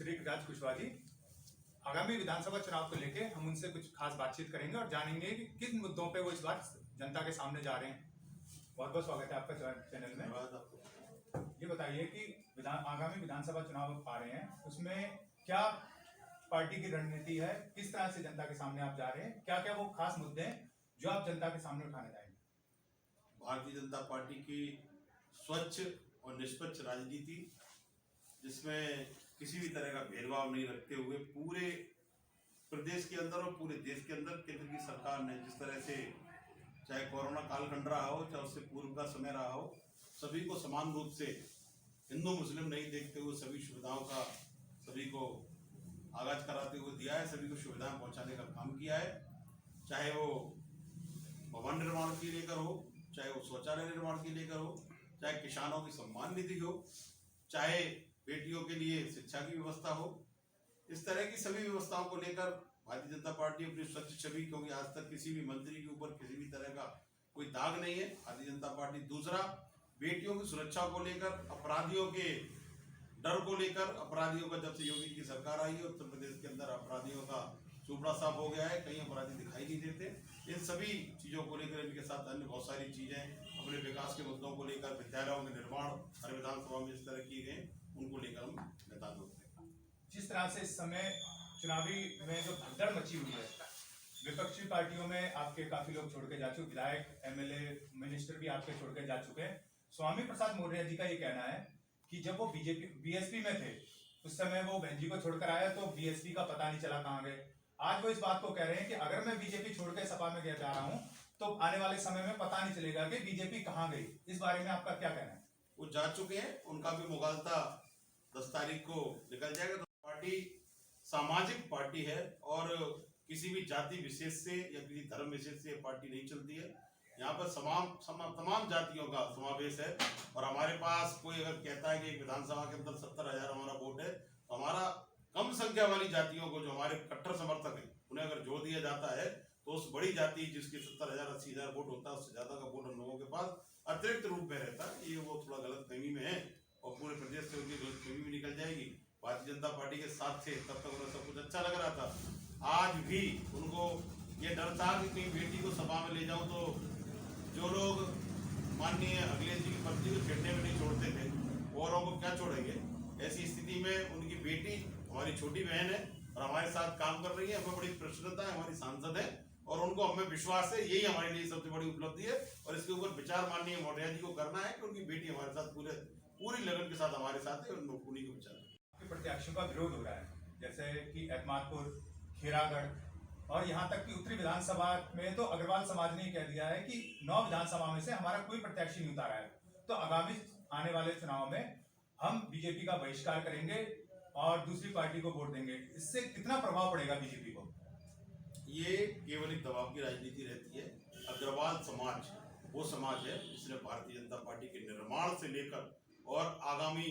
श्री राज कुशवाहा जी, आगामी विधानसभा चुनाव को लेके हम उनसे कुछ खास बातचीत करेंगे और जानेंगे कि किन मुद्दों पे वो इस बार जनता के सामने जा रहे हैं। बहुत बहुत स्वागत है आपका चैनल में। ये बताइए कि आगामी विधानसभा चुनाव आ रहे हैं, उसमें क्या पार्टी की रणनीति है, किस तरह से जनता के सामने आप जा रहे हैं, क्या क्या वो खास मुद्दे हैं जो आप जनता के सामने उठाने जाएंगे? भारतीय जनता पार्टी की स्वच्छ और निष्पक्ष राजनीति, जिसमें किसी भी तरह का भेदभाव नहीं रखते हुए पूरे प्रदेश के अंदर और पूरे देश के अंदर केंद्र की सरकार ने जिस तरह से, चाहे कोरोना कालखंड रहा हो, चाहे उससे पूर्व का समय रहा हो, सभी को समान रूप से हिंदू मुस्लिम नहीं देखते हुए सभी सुविधाओं का सभी को आगाज कराते हुए दिया है, सभी को सुविधाएं पहुंचाने का काम किया है। चाहे वो भवन निर्माण के लेकर हो, चाहे वो शौचालय निर्माण के लेकर हो, चाहे किसानों की सम्मान निधि हो, चाहे बेटियों के लिए शिक्षा की व्यवस्था हो, इस तरह की सभी व्यवस्थाओं को लेकर भारतीय जनता पार्टी अपनी स्वच्छ छवि, क्योंकि आज तक किसी भी मंत्री के ऊपर किसी भी तरह का कोई दाग नहीं है, भारतीय जनता पार्टी। दूसरा, बेटियों की सुरक्षा को लेकर, अपराधियों के डर को लेकर, अपराधियों का जब से योगी की सरकार आई है उत्तर प्रदेश के अंदर अपराधियों का चूपड़ा साफ हो गया है, कहीं अपराधी दिखाई नहीं देते। इन सभी चीज़ों को लेकर, इनके साथ अन्य बहुत सारी चीज़ें अपने विकास के मुद्दों को लेकर, विद्यालयों के निर्माण हर विधानसभा में इस तरह किए गए, उनको लेकर हम मैदान में उतरे। जिस तरह से इस समय चुनावी में जो भगदड़ मची हुई है, विपक्षी पार्टियों में आपके काफी लोग छोड़ के जा चुके, विधायक, एमएलए, मिनिस्टर भी आपके छोड़ के जा चुके हैं। स्वामी प्रसाद मौर्य जी का ये कहना है कि जब वो बीएसपी में थे उस समय वो बहन जी को छोड़कर आया तो बीएसपी का पता नहीं चला कहाँ गए। आज वो इस बात को कह रहे हैं कि अगर मैं बीजेपी छोड़ के सपा में जा रहा हूँ तो आने वाले समय में पता नहीं चलेगा कि बीजेपी कहाँ गई। इस बारे में आपका क्या कहना है? वो जा चुके हैं, उनका भी मुगालता 10 तारीख को निकल जाएगा। तो पार्टी सामाजिक पार्टी है और किसी भी जाति विशेष से या किसी धर्म विशेष से पार्टी नहीं चलती है। यहाँ पर तमाम जातियों का समावेश है और हमारे पास कोई अगर कहता है कि एक विधानसभा के अंदर 70,000 हमारा वोट है, तो हमारा कम संख्या वाली जातियों को, जो हमारे कट्टर समर्थक हैं, उन्हें अगर जोड़ दिया जाता है तो उस बड़ी जाति जिसके 70,000 80,000 वोट होता है, उससे ज्यादा का वोट हम लोगों के पास अतिरिक्त रूप में रहता है। ये वो थोड़ा गलत फहमी में है और पूरे प्रदेश से उनकी गलत फहमी भी निकल जाएगी। भारतीय जनता पार्टी के साथ थे तब तक उन्हें सब कुछ अच्छा लग रहा था। आज भी उनको ये डर था कि कहीं बेटी को सभा में ले जाऊं तो जो लोग माननीय अखिलेश जी की पत्नी को छेड़ने में नहीं छोड़ते थे, औरों को क्या छोड़ेंगे। ऐसी स्थिति में उनकी बेटी हमारी छोटी बहन है और हमारे साथ काम कर रही है, हमें बड़ी प्रसन्नता है, हमारी सांसद है और उनको हमें विश्वास है, यही हमारे लिए सबसे बड़ी उपलब्धि है। और इसके ऊपर विचार माननीय मौर्य जी को करना है कि उनकी बेटी हमारे साथ पूरी लगन के साथ हमारे साथ है, उन्हीं को विचार। प्रत्याशियों का विरोध हो रहा है, जैसे कि एतमादपुर, खेरागढ़ और यहाँ तक कि उत्तरी विधानसभा में तो अग्रवाल समाज ने कह दिया है कि 9 विधानसभा में से हमारा कोई प्रत्याशी नहीं उतारा है, तो आगामी आने वाले चुनाव में हम बीजेपी का बहिष्कार करेंगे और दूसरी पार्टी को वोट देंगे। इससे कितना प्रभाव पड़ेगा बीजेपी को? ये केवल एक दबाव की राजनीति रहती है। अग्रवाल समाज वो समाज है जिसने भारतीय जनता पार्टी के निर्माण से लेकर और आगामी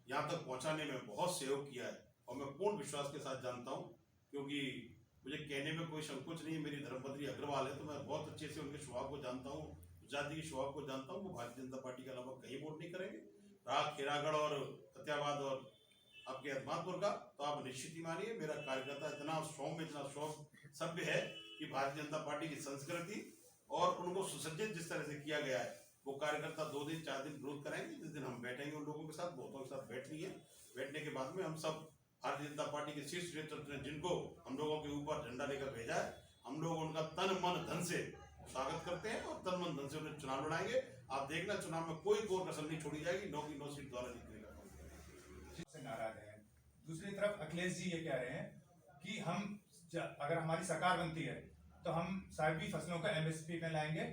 यहाँ तक पहुँचाने में बहुत सहयोग किया है और मैं पूर्ण विश्वास के साथ जानता हूँ, क्योंकि मुझे कहने में कोई संकोच नहीं है। मेरी धर्मपत्नी अग्रवाल है तो मैं बहुत अच्छे से उनके स्वभाव को जानता हूँ, जाति के स्वभाव को जानता हूँ। वो भारतीय जनता पार्टी के अलावा कहीं वोट नहीं करेंगे। रहा खेरागढ़ और फतेहाबाद और आपके एतमादपुर का, तो आप निश्चित ही मानिए मेरा कार्यकर्ता इतना सौम्य, इतना सभ्य है कि भारतीय जनता पार्टी की संस्कृति और उनको सुसज्जित जिस तरह से किया गया है, वो कार्यकर्ता 2 दिन 4 दिन विरोध करेंगे। जिस दिन हम बैठेंगे उन लोगों के साथ, बहुतों के साथ बैठ लिए, बैठने के बाद में हम सब भारतीय जनता पार्टी के शीर्ष नेतृत्व ने जिनको हम लोगों के ऊपर झंडा लेकर भेजा है, हम लोग उनका तन मन धन से स्वागत करते हैं और तन मन धन से उन्हें चुनाव लड़ाएंगे। आप देखना, चुनाव में कोई कोर कसर नहीं छोड़ी जाएगी, 9 की 9 सीट द्वारा निकलेगा। नाराज है। दूसरी तरफ अखिलेश जी ये कह रहे हैं कि हम अगर हमारी सरकार बनती है तो हम सारी फसलों का एमएसपी में लाएंगे,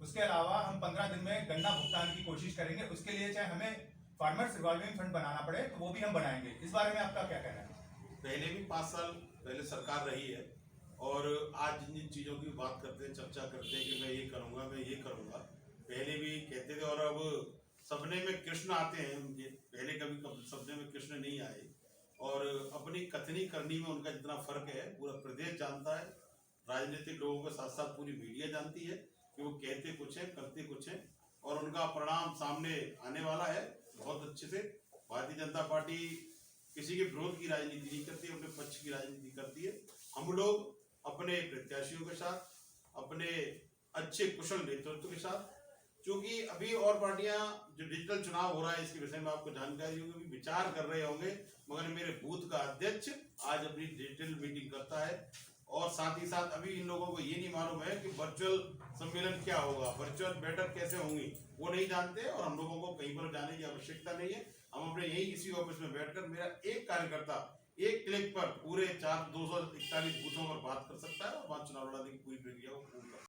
उसके अलावा हम 15 दिन में गन्ना भुगतान की कोशिश करेंगे, उसके लिए चाहे हमें फार्मर्स रिवॉल्विंग फंड बनाना पड़े तो वो भी हम बनाएंगे। इस बारे में आपका क्या कहना है? पहले भी 5 साल पहले सरकार रही है और आज जिन जिन चीज़ों की बात करते हैं, चर्चा करते हैं कि मैं ये करूँगा, मैं ये करूँगा, पहले भी कहते थे और अब सपने में कृष्ण आते हैं उनके। पहले कभी सपने में कृष्ण नहीं आए और अपनी कथनी करनी में उनका जितना फर्क है पूरा प्रदेश जानता है, राजनीतिक लोगों के साथ साथ पूरी मीडिया जानती है कि वो कहते कुछ है, करते कुछ है और उनका परिणाम सामने आने वाला है बहुत अच्छे से। भारतीय जनता पार्टी किसी के विरोध की राजनीति नहीं करती, अपने पक्ष की राजनीति करती है। हम लोग अपने प्रत्याशियों के साथ, अपने अच्छे कुशल नेतृत्व के साथ, क्योंकि अभी और पार्टियां जो डिजिटल चुनाव हो रहा है इसके विषय में आपको जानकारी होगी, विचार कर रहे होंगे, मगर मेरे बूथ का अध्यक्ष आज अपनी डिजिटल मीटिंग करता है। और साथ ही साथ अभी इन लोगों को ये नहीं मालूम है कि वर्चुअल सम्मेलन क्या होगा, वर्चुअल बैठक कैसे होंगी, वो नहीं जानते। और हम लोगों को कहीं पर जाने की आवश्यकता नहीं है। हम अपने यही इसी ऑफिस में बैठकर, मेरा एक कार्यकर्ता एक क्लिक पर पूरे 241 बूथों पर बात कर सकता है और वहां चुनाव लड़ने की पूरी प्रक्रिया को पूर्ण कर सकता है।